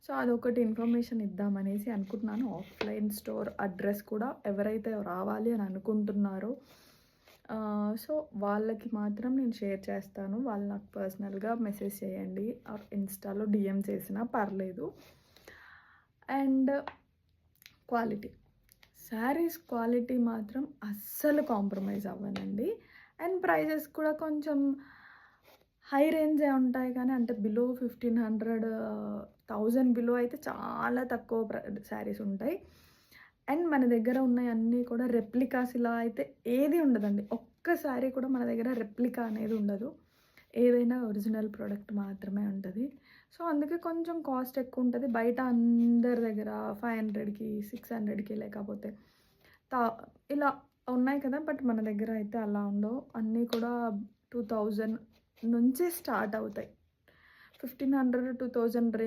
So అదొకటి information ఇద్దామనేసి అనుకుంటున్నాను. Offline store address కూడా ఎవరైతే రావాలి అని అనుకుంటున్నారో సో వాళ్ళకి మాత్రం నేను షేర్ చేస్తాను. వాళ్ళు నాకు పర్సనల్గా మెసేజ్ చేయండి ఆర్ ఇన్స్టాలో డిఎం చేసినా పర్లేదు. అండ్ క్వాలిటీ, శారీస్ క్వాలిటీ మాత్రం అస్సలు కాంప్రమైజ్ అవ్వనండి. అండ్ ప్రైజెస్ కూడా కొంచెం హై రేంజే ఉంటాయి కానీ అంటే బిలో 1500, 1000 బిలో అయితే చాలా తక్కువ శారీస్ ఉంటాయి. అండ్ మన దగ్గర ఉన్నయన్నీ కూడా రెప్లికాస్ ఇలా అయితే ఏది ఉండదండి. ఒక్క శారీ కూడా మన దగ్గర రెప్లికా అనేది ఉండదు. ఏదైనా ఒరిజినల్ ప్రోడక్ట్ మాత్రమే ఉంటది. సో అందుకే కొంచెం కాస్ట్ ఎక్కువ ఉంటది. బయట అందరి దగ్గర 500కి, 600కి లేకపోతే తా ఇలా ఉన్నాయి కదా! బట్ మన దగ్గర అయితే అలా ఉండవు. అన్నీ కూడా 2000 నుంచే స్టార్ట్ అవుతాయి. 1500, 2000 రే